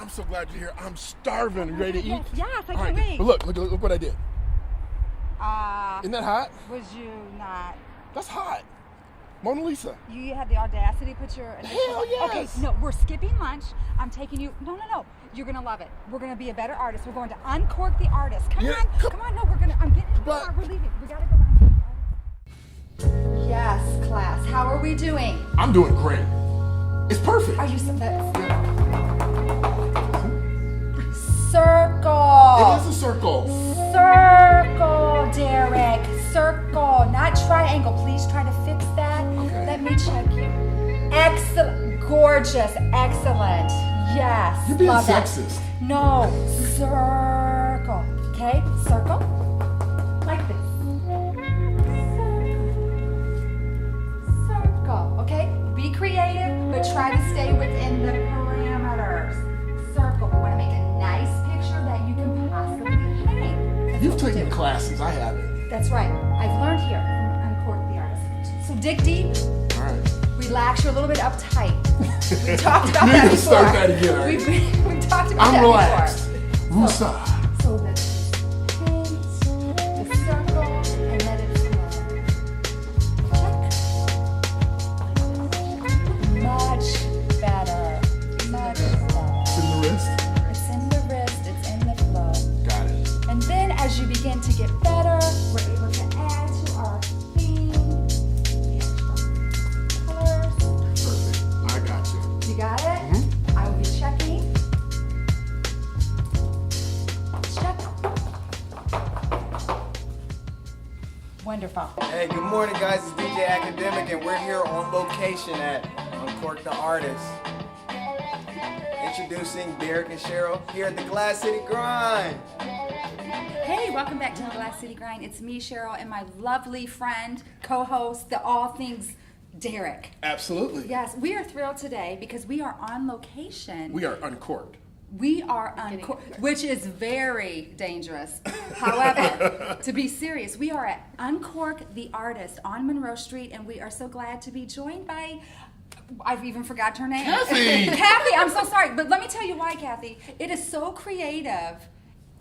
I'm so glad you're here. I'm starving. You ready to eat? Yes, I All can't right, wait. But look what I did. Isn't that hot? Was you not? That's hot. Mona Lisa. You had the audacity to put your initial... Hell yes. Okay, no, we're skipping lunch. I'm taking you... No. You're going to love it. We're going to be a better artist. We're going to Uncork the Artist. Come on. No, we're going to... I'm getting in the car. We're leaving. We got to go to Uncork. Yes, class. How are we doing? I'm doing great. It's perfect. Are you... Circle. It is a circle. Circle, Derek. Circle, not triangle. Please try to fix that. Okay. Let me check you. Excellent. Gorgeous. Excellent. Yes. You're being Love that. sexist. No. Circle. Okay? Circle. Like this. Circle. Okay? Be creative, but try to stay within the parameters. Circle. We want to make a nice picture that you can possibly hang. That's You've what we taken do. classes. I haven't. That's right. I've learned here from Uncork the Artist. So dig deep. All right. Relax. You're a little bit uptight. We talked about You that need to before. start that again, all right? We talked about I'm that relaxed. before. Woosah. So the hint, the circle, and let it flow. Check. Much better. Much better. It's in the wrist. It's in the wrist. It's in the flow. Got it. And then as you begin to get better, we're able to add to our theme the extra colors. Perfect. I got you. You got it? Mm-hmm. I will be checking. Check. Wonderful. Hey, good morning, guys. It's DJ Akademik, and we're here on location at Uncork the Artist. Introducing Derek and Cheryl here at the Glass City Grind. Hey, welcome back to the Glass City Grind. It's me, Cheryl, and my lovely friend, co-host, the All Things Derek. Absolutely. Yes, we are thrilled today because we are on location. We are uncorked. We are uncorked, which is very dangerous. However, to be serious, we are at Uncork the Artist on Monroe Street, and we are so glad to be joined by, I've even forgot her name. Kathy! Kathy, I'm so sorry, but let me tell you why, Kathy. It is so creative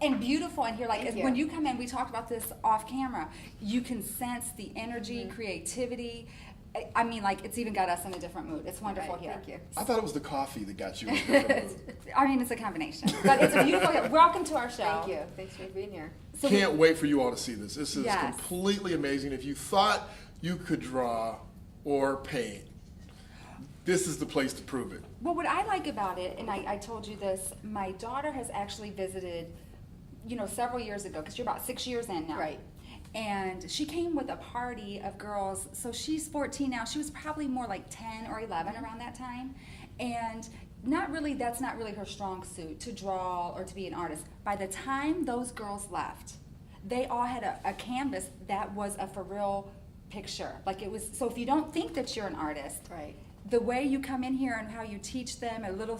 and beautiful in here. Like when you come in, we talked about this off camera, you can sense the energy, creativity. I mean, like, it's even got us in a different mood. It's wonderful here. Thank you. I thought it was the coffee that got you in a different mood. I mean, it's a combination. But it's a beautiful here. Welcome to our show. Thank you. Thanks for being here. So Can't wait for you all to see this. This is Yes. completely amazing. If you thought you could draw or paint, this is the place to prove it. Well, what I like about it, and I told you this, my daughter has actually visited, several years ago, because you're about 6 years in now. Right. And she came with a party of girls, so she's 14 now. She was probably more like 10 or 11 around that time. And that's not really her strong suit, to draw or to be an artist. By the time those girls left, they all had a canvas that was a for real picture. Like it was, so if you don't think that you're an artist, Right. the way you come in here and how you teach them, a little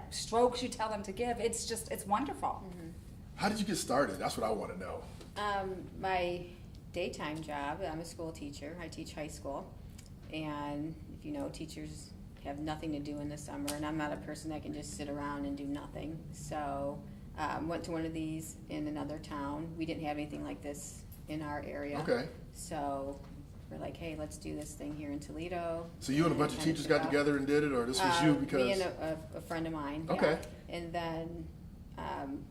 strokes you tell them to give, it's wonderful. Mm-hmm. How did you get started? That's what I want to know. My daytime job, I'm a school teacher. I teach high school. And if you know, teachers have nothing to do in the summer, and I'm not a person that can just sit around and do nothing. So went to one of these in another town. We didn't have anything like this in our area. Okay. So we're like, hey, let's do this thing here in Toledo. So you and a bunch of kind teachers got took off. together and did it, or this was you because... Me and a friend of mine. yeah. Okay. And then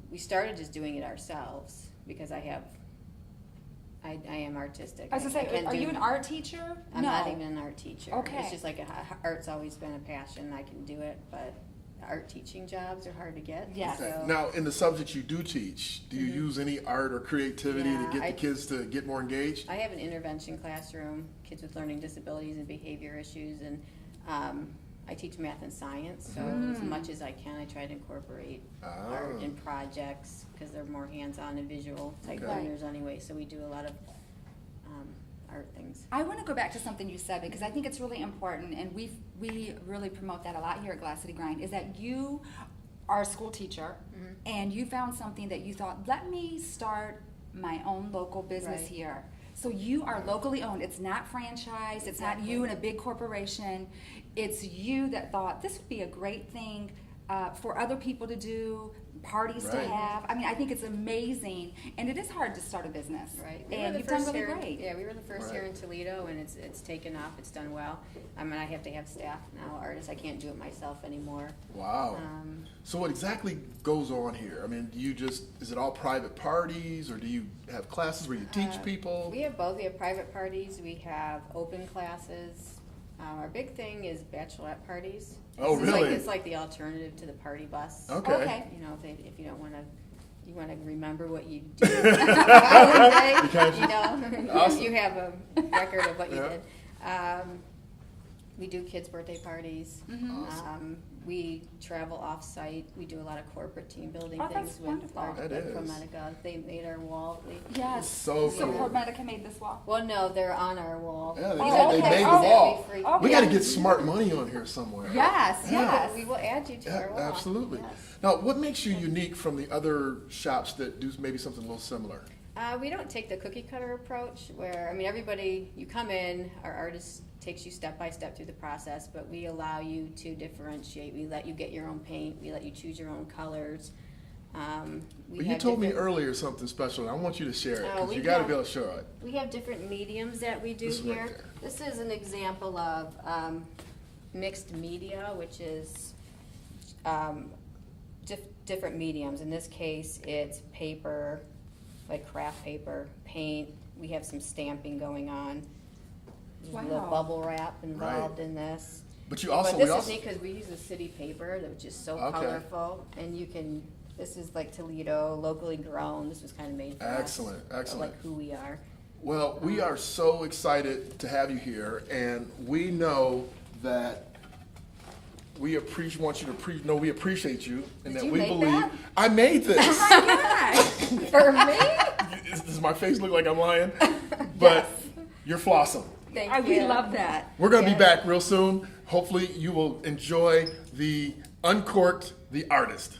we started just doing it ourselves because I am artistic. I was gonna say, can are do- you an art teacher? I'm no. not even an art teacher. Okay. It's just like art's always been a passion. I can do it, but art teaching jobs are hard to get. Yes. Okay. So, Now, in the subjects you do teach, do you use any art or creativity to Yeah, get the I- kids to get more engaged? I have an intervention classroom, kids with learning disabilities and behavior issues, and I teach math and science, so as much as I can, I try to incorporate art Ah. in projects because they're more hands-on and visual type Okay. learners anyway. So we do a lot of art things. I want to go back to something you said because I think it's really important, and we really promote that a lot here at Glass City Grind, is that you are a school teacher and you found something that you thought, let me start my own local business Right. here. So you are locally owned. It's not franchised. It's not you in a big corporation. It's you that thought this would be a great thing for other people to do, parties to Right. have. I mean, I think it's amazing, and it is hard to start a business. Right. And you've done really here, great. Yeah, we were the first Right. here in Toledo, and it's taken off. It's done well. I mean, I have to have staff now, artists. I can't do it myself anymore. Wow. So what exactly goes on here? I mean, is it all private parties, or do you have classes where you teach people? We have both. We have private parties. We have open classes. Our big thing is bachelorette parties. Oh, really? It's like the alternative to the party bus. Okay. Okay. You know, if you don't want to, you want to remember what you did. Awesome. You have a record of what you Yeah. did. We do kids' birthday parties. Awesome. We travel off-site. We do a lot of corporate team building Oh, things that's with wonderful. That like is. ProMedica. They made our wall. Yes. So cool. ProMedica made this wall. Well, no, they're on our wall. Yeah, Oh, they okay. made the Oh, wall. Free. Okay. We got to get smart money on here somewhere. Yes, yes. We will add you to Yeah, our wall. absolutely. Yes. Now, what makes you unique from the other shops that do maybe something a little similar? We don't take the cookie cutter approach where, I mean, everybody, you come in, our artist takes you step by step through the process, but we allow you to differentiate. We let you get your own paint. We let you choose your own colors. Well, you told me earlier something special, and I want you to share it, Oh, because we you got to have- be able to show it. We have different mediums that we do This is right here. there. This is an example of mixed media, which is different mediums. In this case, it's paper, like craft paper, paint. We have some stamping going on. There's a little Wow. bubble wrap involved Right. in this. But you also, But this is neat because we use a city paper, which is so Okay. colorful, and you can. This is like Toledo, locally grown. This was kind of made for us, Excellent, excellent. like who we are. well, we are so excited to have you here, and we know that we appreciate you, and Did that you we make believe. that? I made this. For me? Does my face look like I'm lying? But you're flawsome. Thank We you. love that. We're going to be Yes. back real soon. Hopefully, you will enjoy the Uncorked the Artist.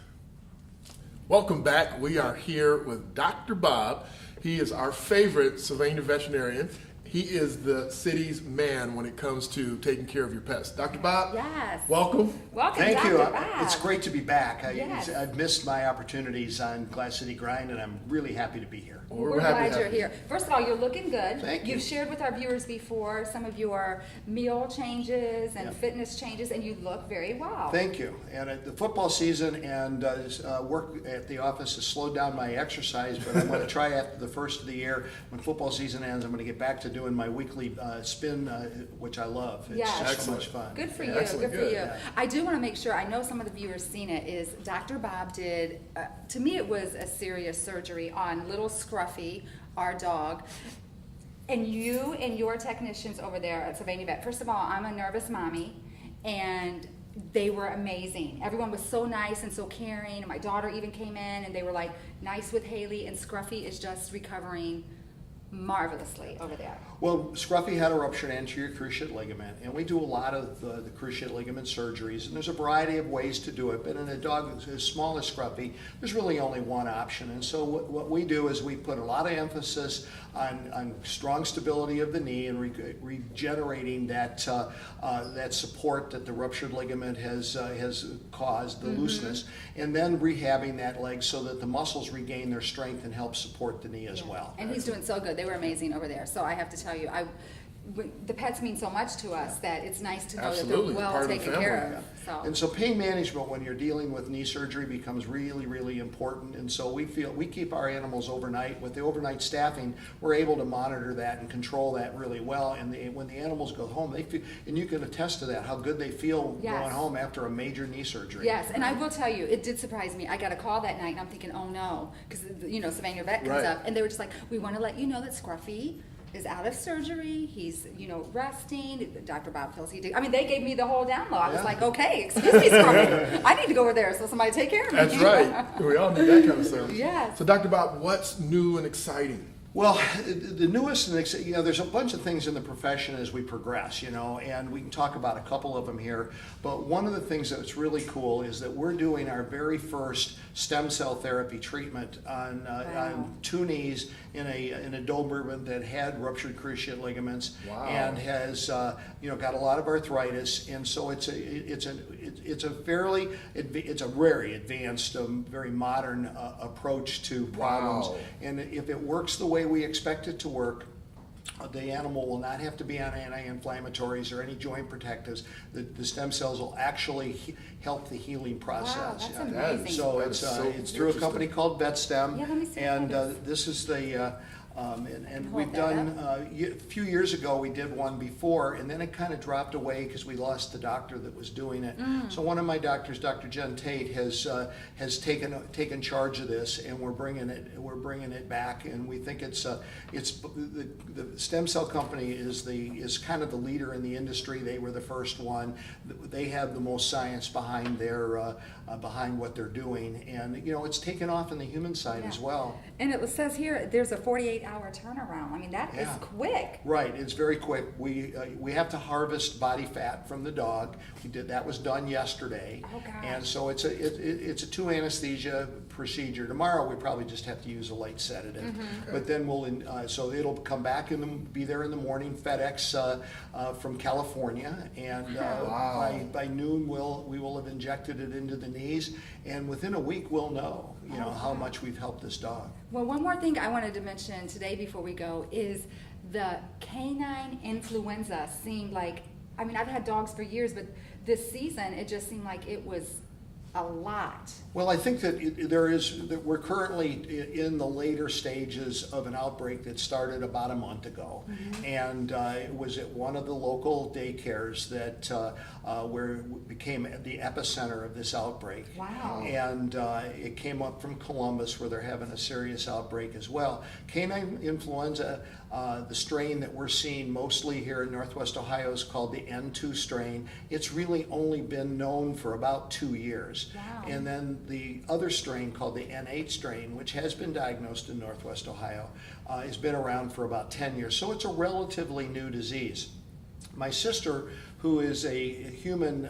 Welcome back. We are here with Dr. Bob. He is our favorite Sylvania veterinarian. He is the city's man when it comes to taking care of your pets. Dr. Bob, Yes. welcome. Welcome, Thank Dr. you. Bob. It's great to be back. Yes. I've missed my opportunities on Glass City Grind, and I'm really happy to be here. We're happy glad to you're have you. here. First of all, you're looking good. Thank you. You've shared with our viewers before some of your meal changes and Yep. fitness changes, and you look very well. Thank you. And the football season and work at the office has slowed down my exercise, but I'm going to try after the first of the year. When football season ends, I'm going to get back to doing my weekly spin, which I love. It's Yes. just so Excellent. much fun. Good for Yeah, you. excellent. Good for Good. you. Yeah. I do want to make sure. I know some of the viewers seen it. Is Dr. Bob did? To me, it was a serious surgery on little Scruffy, our dog. And you and your technicians over there at Sylvania Vet. First of all, I'm a nervous mommy, and they were amazing. Everyone was so nice and so caring. And my daughter even came in, and they were like nice with Haley. And Scruffy is just recovering marvelously over there. Well, Scruffy had a ruptured anterior cruciate ligament, and we do a lot of the cruciate ligament surgeries, and there's a variety of ways to do it, but in a dog as small as Scruffy, there's really only one option. And so what we do is we put a lot of emphasis on strong stability of the knee and regenerating that support that the ruptured ligament has caused, the looseness, and then rehabbing that leg so that the muscles regain their strength and help support the knee as well. And he's doing so good. They were amazing over there. So I have to tell you, the pets mean so much to us that it's nice to know Absolutely. that they're Part well of the taken family, care yeah. of. So. And so pain management when you're dealing with knee surgery becomes really, really important. And so we keep our animals overnight. With the overnight staffing, we're able to monitor that and control that really well. And when the animals go home, they feel, and you can attest to that, how good they feel Yes. going home after a major knee surgery. Yes, and I will tell you, it did surprise me. I got a call that night, and I'm thinking, oh no, because Sylvania Vet comes Right. up, and they were just like, we want to let you know that Scruffy is out of surgery. He's resting. Dr. Bob feels he did. I mean, they gave me the whole download. I was Yeah. like, okay, excuse me, Scruffy, I need to go over there so somebody take care of me. That's right. We all need that kind of service. Yes. So, Dr. Bob, what's new and exciting Well, the newest, there's a bunch of things in the profession as we progress, and we can talk about a couple of them here. But one of the things that's really cool is that we're doing our very first stem cell therapy treatment on two knees in a Doberman that had ruptured cruciate ligaments and has got a lot of arthritis, and so it's a very advanced, very modern approach to problems. And if it works the way we expect it to work, the animal will not have to be on anti-inflammatories or any joint protectives. The stem cells will actually help the healing process. Wow, that's amazing. So it's through a company called VetStem, Yeah, let me see and what this is the. And Hold we've that done, a few years ago, we did one before, and then it kind of dropped away because we lost the doctor that was doing it. So one of my doctors, Dr. Jen Tate, has taken charge of this, and we're bringing it back, and we think the stem cell company is kind of the leader in the industry. They were the first one. They have the most science behind behind what they're doing, and it's taken off in the human side as well. And it says here there's a 48-hour turnaround. I mean, that is quick. Right, it's very quick. We have to harvest body fat from the dog. That was done yesterday. Oh, gosh. And so it's a 2 anesthesia procedure. Tomorrow we probably just have to use a light sedative. But then so it'll come back and be there in the morning, FedEx from California, and by noon we will have injected it into the knees, and within a week we'll know how much we've helped this dog. Well, one more thing I wanted to mention today before we go is the canine influenza seemed like, I mean, I've had dogs for years, but this season it just seemed like it was a lot. Well, I think that we're currently in the later stages of an outbreak that started about a month ago, and it was at one of the local daycares that where it became the epicenter of this outbreak. Wow! And it came up from Columbus, where they're having a serious outbreak as well. Canine influenza, the strain that we're seeing mostly here in Northwest Ohio is called the N2 strain. It's really only been known for about 2 years. Wow. And then the other strain called the N8 strain, which has been diagnosed in Northwest Ohio, has been around for about 10 years. So it's a relatively new disease. My sister, who is a human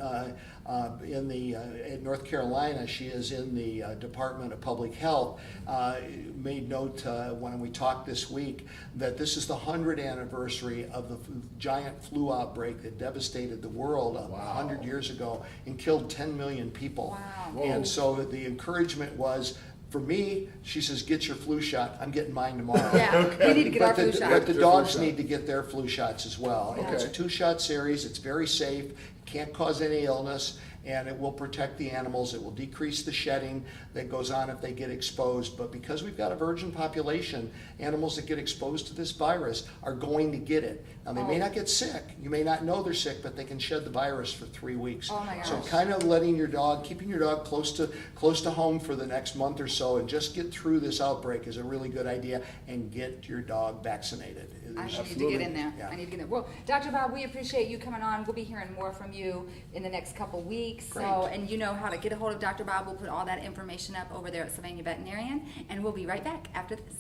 in North Carolina, she is in the Department of Public Health, made note when we talked this week that this is the 100th anniversary of the giant flu outbreak that devastated the world 100 years ago and killed 10 million people. Wow. And so the encouragement was, for me, she says, get your flu shot. I'm getting mine tomorrow. Yeah, we need to get our flu shot. But the dogs need to get their flu shots as well. Okay. And it's a 2-shot series. It's very safe. Can't cause any illness, and it will protect the animals. It will decrease the shedding that goes on if they get exposed. But because we've got a virgin population, animals that get exposed to this virus are going to get it. Now, they may not get sick. You may not know they're sick, but they can shed the virus for 3 weeks. Oh my gosh. So kind of keeping your dog close to home for the next month or so and just get through this outbreak is a really good idea, and get your dog vaccinated. I need to get in there. Yeah. I need to get in there. Well, Dr. Bob, we appreciate you coming on. We'll be hearing more from you in the next couple weeks. Great. So, and you know how to get a hold of Dr. Bob. We'll put all that information up over there at Sylvania Veterinarian, and we'll be right back after this.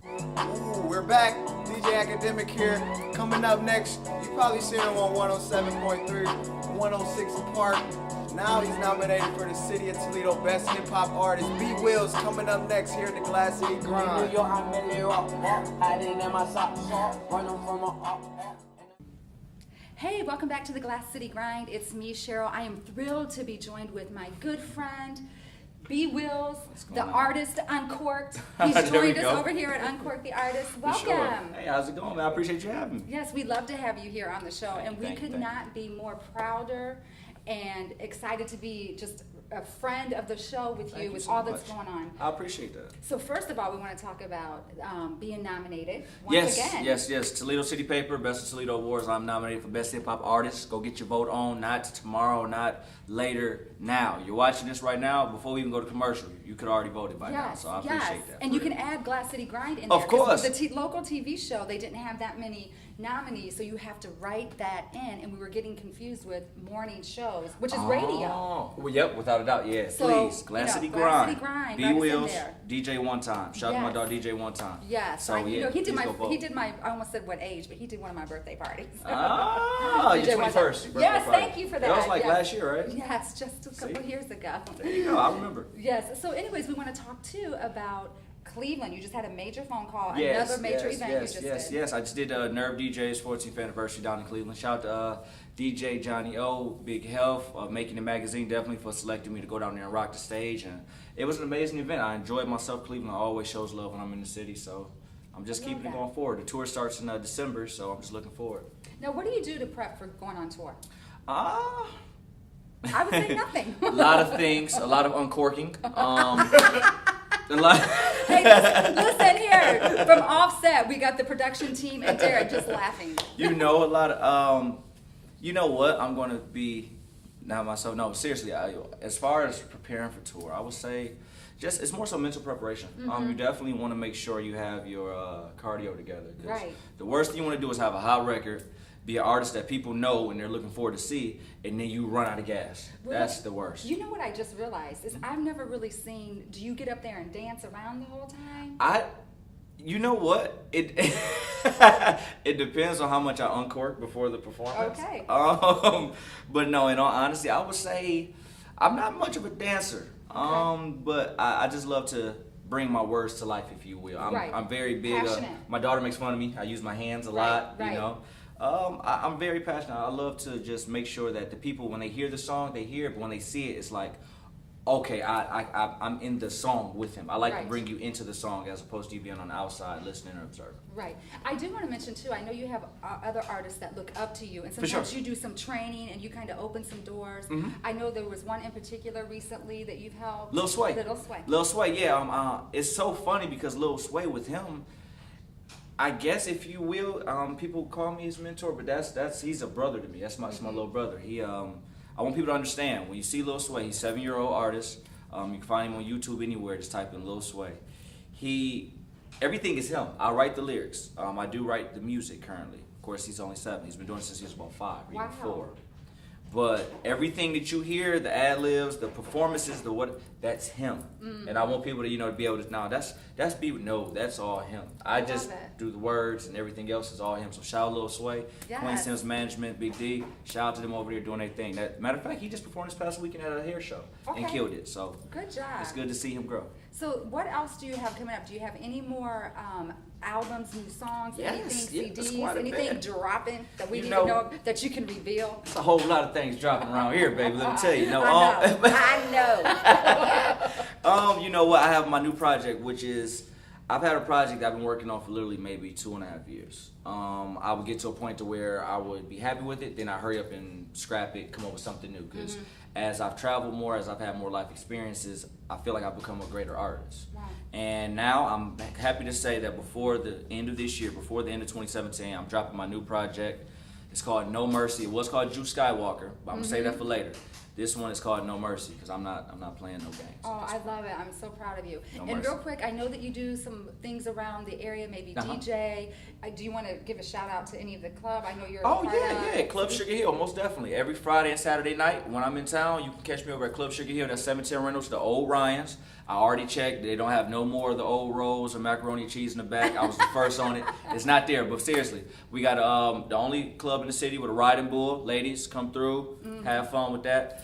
Ooh, we're back. DJ Akademik here. Coming up next, you probably seen him on 107.3, 106 Park. Now he's nominated for the City of Toledo Best Hip Hop Artist. B Will's coming up next here at the Glass City Grind. Hey, welcome back to the Glass City Grind. It's me, Cheryl. I am thrilled to be joined with my good friend, B Wills, the artist Uncorked. He's joined us over here at Uncork the Artist. Welcome. Sure. Hey, how's it going, man? I appreciate you having me. Yes, we'd love to have you here on the show, and we Thank you, could thank you. not be more prouder and excited to be just a friend of the show with Thank you you with so all that's much. going on. I appreciate that. So first of all, we want to talk about being nominated once again. Yes. Toledo City Paper, Best of Toledo Awards. I'm nominated for Best Hip Hop Artist. Go get your vote on, not tomorrow, not later, now. You're watching this right now. Before we even go to commercial, you could already voted by now, so I appreciate that. And for you real. can add Glass City Grind in Of there. 'Cause course. The local TV show, they didn't have that many nominees, so you have to write that in, and we were getting confused with morning shows, which is radio. Oh, well, yep, without a doubt, yeah. So, Please, Glass City Grind, write B us in Wheels, there. DJ One Time. Shout out to my Yes. dog DJ One Time. Yes, So he yeah, did please go vote. I almost said what age, but he did one of my birthday parties. Ah, your DJ One Time. 21st. Yes, thank you for that. That was like yes. last year, right? Yes, just a couple See? years ago. There you go, I remember. Yes, so anyways, we want to talk too about Cleveland. You just had a major phone call, Yes, another major yes, event yes, you just yes, did. yes. I just did Nerve DJ's 14th anniversary down in Cleveland. Shout out to DJ Johnny O, Big Health, Making It Magazine, definitely for selecting me to go down there and rock the stage. And it was an amazing event. I enjoyed myself. Cleveland always shows love when I'm in the city, so I'm just I love keeping it that. going forward. The tour starts in December, so I'm just looking forward. Now, what do you do to prep for going on tour? Ah. I would say nothing. A lot of things, a lot of uncorking. A lot. Hey, listen here. From Offset, we got the production team and Derek just laughing. You know, a lot of, you know what, I'm going to be, not myself, no, seriously, as far as preparing for tour, I would say, just, it's more so mental preparation. You definitely want to make sure you have your cardio together. 'Cause Right. the worst thing you want to do is have a hot record, be an artist that people know and they're looking forward to see, and then you run out of gas. Well, That's the worst. You know what I just realized is I've never really seen, do you get up there and dance around the whole time? You know what? It it depends on how much I uncork before the performance. Okay. But no, in all honesty, I would say I'm not much of a dancer. But I just love to bring my words to life, if you will. Right. I'm very big. Passionate. My daughter makes fun of me. I use my hands a Right, lot. right. You know. I'm very passionate. I love to just make sure that the people, when they hear the song, they hear it, but when they see it, it's like, okay, I'm in the song with him. I like Right. to bring you into the song as opposed to you being on the outside listening or observing. Right. I do want to mention too, I know you have other artists that look up to you, and For sometimes sure. you do some training and you kind of open some doors. I know there was one in particular recently that you've helped. Lil Sway. Little Sway. Lil Sway, yeah. It's so funny because Lil Sway, with him, I guess, if you will, people call me his mentor, but he's a brother to me. That's my little brother. I want people to understand, when you see Lil Sway, he's a 7-year-old artist. You can find him on YouTube anywhere. Just type in Lil Sway. Everything is him. I write the lyrics. I do write the music currently. Of course, he's only 7. He's been doing it since he was about 5 or even 4. But everything that you hear, the ad-libs, the performances, that's him. And I want people to, to be able to, that's all him. I just love it. do the words, and everything else is all him. So shout out Lil Sway, Yes. Queen Sims Management, Big D. Shout out to them over there doing their thing. Matter of fact, he just performed this past weekend at a hair show and Okay. killed it. So Good job. it's good to see him grow. So what else do you have coming up? Do you have any more albums, new songs, Yes, anything, yes, CDs, quite a anything bit. dropping that we You need know- to know of that you can reveal? It's a whole lot of things dropping around here, baby. Let me tell you. I know. You know what? I have my new project, which is, I've had a project I've been working on for literally maybe 2.5 years. I would get to a point to where I would be happy with it, then I hurry up and scrap it, come up with something new. Because as I've traveled more, as I've had more life experiences, I feel like I've become a greater artist. Wow. And now I'm happy to say that before the end of this year, before the end of 2017, I'm dropping my new project. It's called No Mercy. It was called Juice Skywalker, but I'm gonna save that for later. This one is called No Mercy because I'm not playing no games. Oh, I love it. I'm so proud of you. No And mercy. real quick, I know that you do some things around the area, maybe Uh-huh. DJ. Do you want to give a shout out to any of the club? I know you're a Oh, part of. yeah. Club Sugar Hill, most definitely. Every Friday and Saturday night when I'm in town, you can catch me over at Club Sugar Hill. That's 710 Reynolds, the old Ryans. I already checked. They don't have no more of the old rolls or macaroni and cheese in the back. I was the first on it. It's not there, but seriously, we got the only club in the city with a riding bull. Ladies, come through. Have fun with that.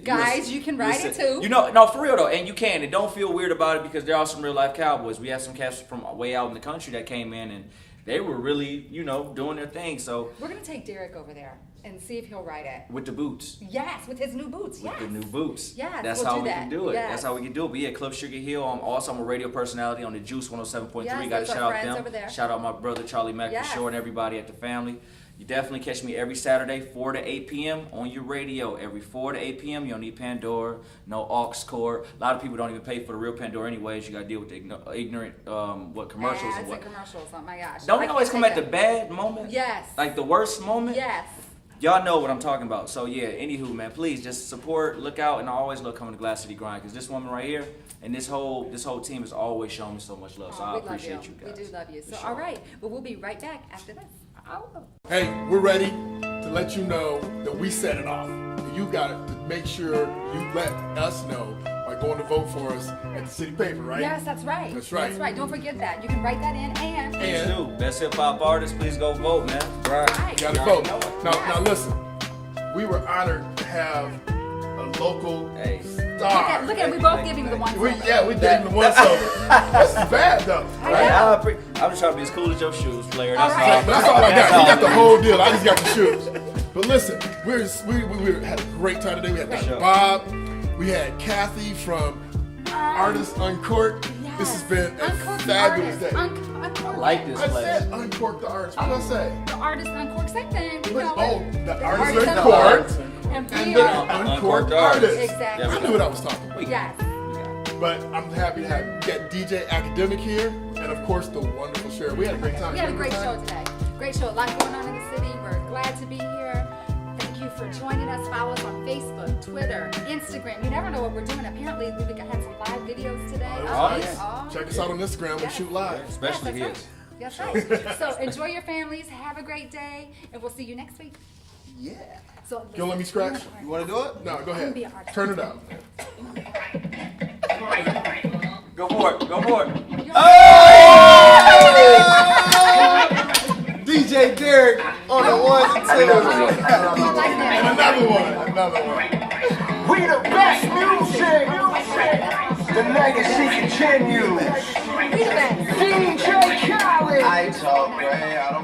Guys, you can ride it too. No, for real though, and you can. And don't feel weird about it because there are some real life cowboys. We had some cats from way out in the country that came in and they were really, doing their thing. So We're going to take Derek over there and see if he'll ride it. with the boots. Yes, with his new boots. With Yes. the new boots. Yes, That's we'll how do we that. can do it. Yes. That's how we can do it. But yeah, Club Sugar Hill. Also, I'm a radio personality on the Juice 107.3. Yes, Got to those are shout out friends them. over there. Shout out my brother Charlie Mack Yes. for sure and everybody at the family. You definitely catch me every Saturday, 4 to 8 p.m. on your radio. Every 4 to 8 p.m. You don't need Pandora, no aux cord. A lot of people don't even pay for the real Pandora anyways. You got to deal with the ignorant commercials Ads and what. and commercials. Oh my gosh. Don't I they always can't come at take the it. bad moment? Yes. Like the worst moment? Yes. Y'all know what I'm talking about. So yeah, anywho, man, please just support, look out, and I always love coming to Glass City Grind because this woman right here and this whole team has always shown me so much love. So I we love appreciate you guys. We do love you. For So, sure. all right. But we'll be right back after this. Oh. Hey, we're ready to let you know that we set it off. And you got to make sure you let us know by going to vote for us at the city paper, right? Yes, that's right. That's right. That's right. Don't forget that. You can write that in and. Please do. Best hip hop artist, please go vote, man. Right. You got to vote. Now listen, we were honored to have a local star. Look at we both giving you the one. We gave him the one sober. This is bad though. Right? I'm just trying to be as cool as your shoes, player. All That's right. all. That's all I got. You got the whole deal. I just got the shoes. But listen, we had a great time today. We had Dr. Bob. We had Kathy from Artist Uncork. Yes. This has been a Uncork the fabulous Artist. day. Uncork. I like this I place. said Uncork the Artist. What did I say? The Artist Uncork. Same thing. We know Oh, it. the Artist Uncork. Uncork. And And we the are. Uncork the Artist. Artist. Exactly. I knew what I was talking about. Yes. But I'm happy to get DJ Akademik here, and of course the wonderful Cheryl. We had a great time. We had a great show today. Great show. A lot going on in the city. We're glad to be here. Thank you for joining us. Follow us on Facebook, Twitter, Instagram. You never know what we're doing. Apparently, we had some live videos today. Oh, yeah. Check us out on Instagram. We Yes. shoot live. Especially yes, his. that's right. That's right. So enjoy your families. Have a great day, and we'll see you next week. Yeah. So You want to let me scratch? You want to do it? No, go I'm gonna be ahead. an artist. Turn it up. Go for it. Go for it. DJ Derek on the ones and twos. I like And that. another one. We the best music. The legacy continues. We the best. DJ Khaled. I talk great, I don't